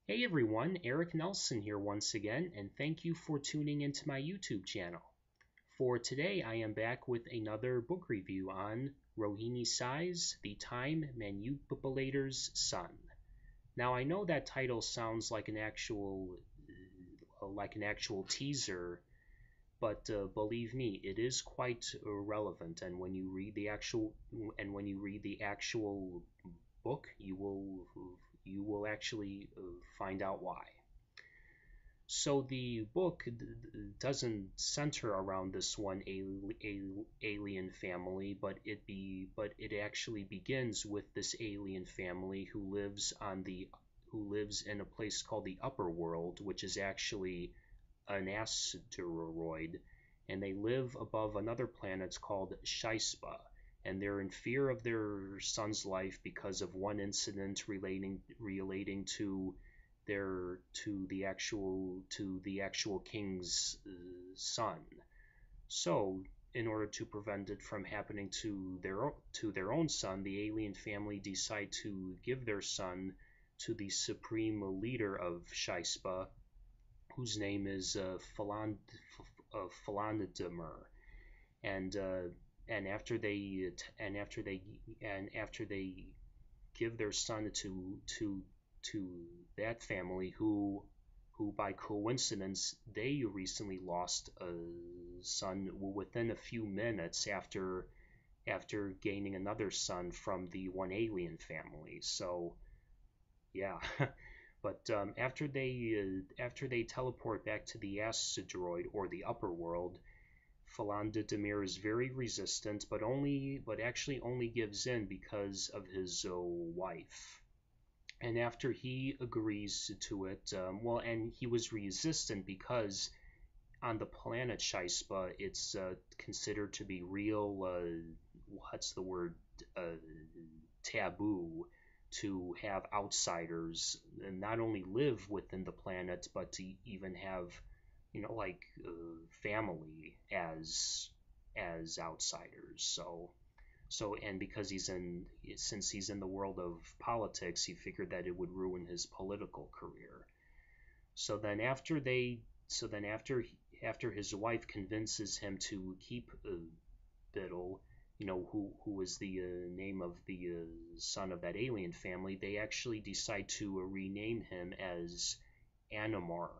Hey everyone, Eric Nelson here once again, and thank you for tuning into my YouTube channel. For today, I am back with another book review on Rohini Sai's The Time Manipulator's Son. Now, I know that title sounds like an actual teaser, but believe me, it is quite relevant. And when you read the actual book, you will actually find out why. So the book doesn't center around this one alien family, but it actually begins with this alien family who lives in a place called the Upper World, which is actually an asteroid, and they live above another planet called Shispa, and they're in fear of their son's life because of one incident relating to the actual king's son. So, in order to prevent it from happening to their own son, the alien family decide to give their son to the supreme leader of Shispa, whose name is Philandamur. And and after they and after they give their son to that family, who by coincidence they recently lost a son within a few minutes after gaining another son from the one alien family. So yeah. But after they teleport back to the asteroid or the upper world, Demir is very resistant, but actually only gives in because of his wife. And after he agrees to it, and he was resistant because on the planet Shispa, it's considered to be real. What's the word? Uh, Taboo to have outsiders and not only live within the planet, but to even have, like family as outsiders. So and because since he's in the world of politics, he figured that it would ruin his political career. So then after his wife convinces him to keep Biddle, who is the name of the son of that alien family, they actually decide to rename him as Animar.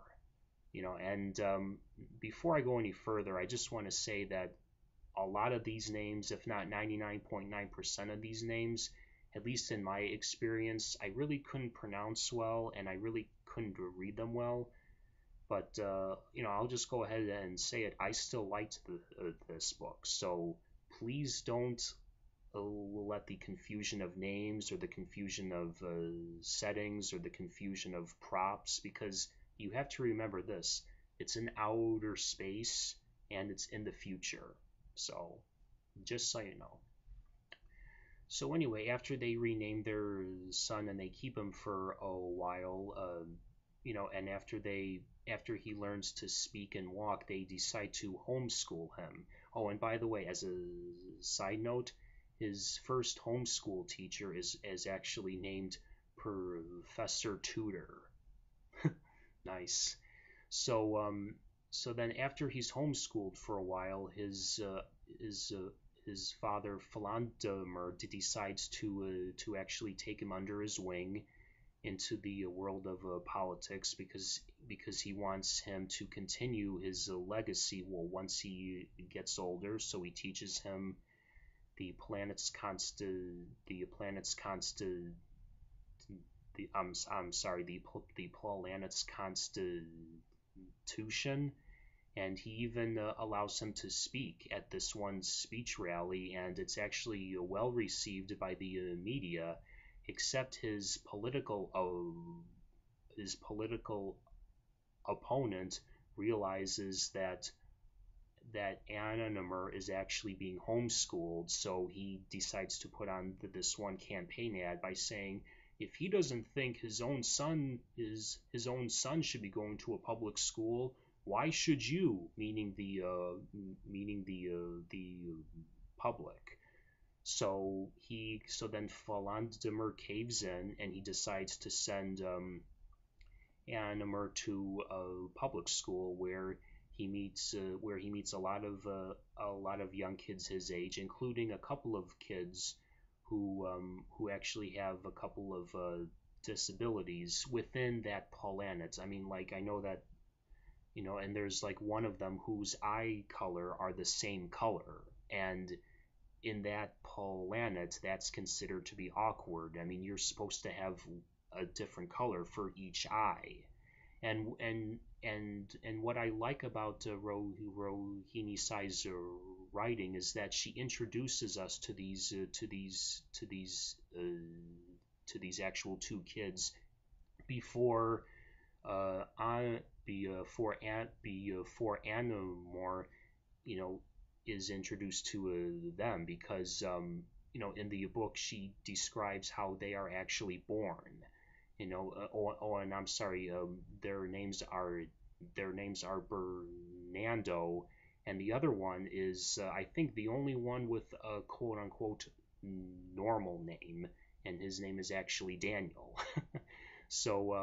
And before I go any further, I just want to say that a lot of these names, if not 99.9% of these names, at least in my experience, I really couldn't pronounce well and I really couldn't read them well. But I'll just go ahead and say it. I still liked this book, so please don't let the confusion of names or the confusion of settings or the confusion of props, because you have to remember this: it's in outer space and it's in the future. So just so you know. So anyway, after they rename their son and they keep him for a while, and after he learns to speak and walk, they decide to homeschool him. Oh, and by the way, as a side note, his first homeschool teacher is actually named Professor Tudor. Nice. So so then after he's homeschooled for a while, his father Philandamer decides to actually take him under his wing into the world of politics, because he wants him to continue his legacy. Well, once he gets older, so he teaches him the planet's constant I'm sorry, the planet's constitution, and he even allows him to speak at this one speech rally, and it's actually well received by the media, except his political opponent realizes that Animer is actually being homeschooled, so he decides to put on this one campaign ad by saying if he doesn't think his own son should be going to a public school, why should you? Meaning the public. So then Philandemer caves in and he decides to send Animer to a public school where he meets a lot of young kids his age, including a couple of kids who actually have a couple of disabilities within that planet. I mean, like I know that and there's like one of them whose eye color are the same color, and in that planet, that's considered to be awkward. I mean, you're supposed to have a different color for each eye, and what I like about Rohini Sai's writing is that she introduces us to these actual two kids before before Animor is introduced to them, because in the book she describes how they are actually born. And I'm sorry, their names are Bernardo, and the other one is I think the only one with a quote unquote normal name, and his name is actually Daniel. so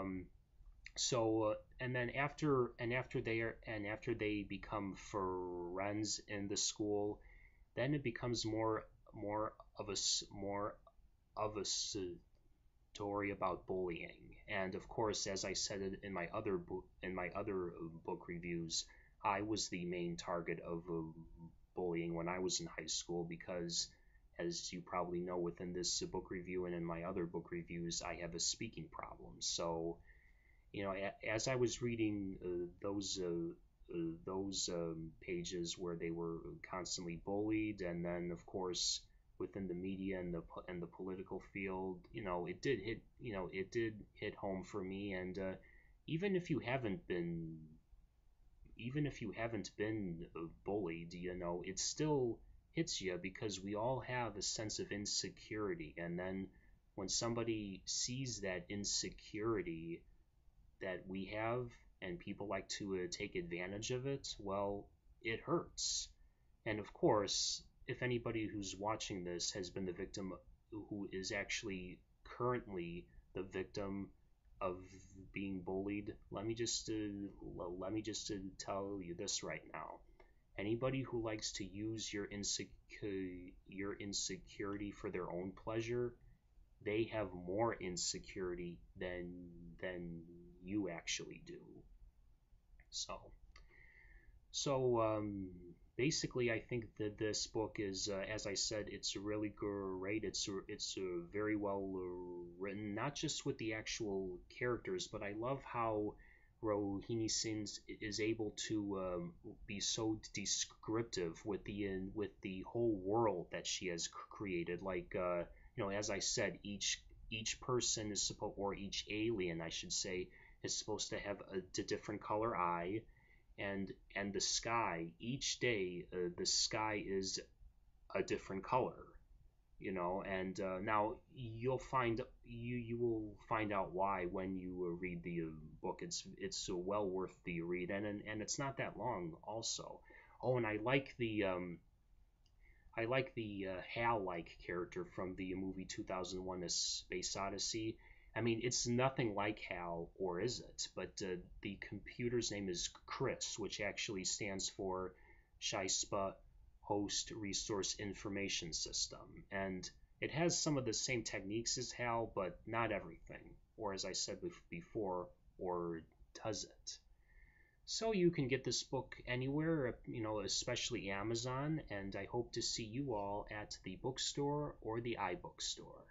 and then after they become friends in the school, then it becomes more of a more of a story about bullying. And of course, as I said it in my other book reviews, I was the main target of bullying when I was in high school, because as you probably know, within this book review and in my other book reviews, I have a speaking problem. So as I was reading those pages where they were constantly bullied, and then of course within the media and the political field, it did hit home for me. And even if you haven't been even if you haven't been bullied, it still hits you, because we all have a sense of insecurity, and then when somebody sees that insecurity that we have, and people like to take advantage of it, well, it hurts. And of course, if anybody who's watching this has been the victim, who is actually currently the victim of being bullied, let me just tell you this right now. Anybody who likes to use your insecurity for their own pleasure, they have more insecurity than you actually do. So, so basically, I think that this book is, as I said, it's really great. It's very well written, not just with the actual characters, but I love how Rohini Singh is able to be so descriptive with the whole world that she has created. Like as I said, each person is supposed, or each alien, I should say, is supposed to have a different color eye, and the sky each day, the sky is a different color, and now you will find out why when you read the book. It's well worth the read, and it's not that long also. Oh, and I like the Hal-like character from the movie 2001: A Space Odyssey. I mean, it's nothing like Hal, or is it? But the computer's name is Chris, which actually stands for Shispa Host Resource Information System. And it has some of the same techniques as Hal, but not everything. Or as I said before, or does it? So you can get this book anywhere, especially Amazon, and I hope to see you all at the bookstore or the iBookstore.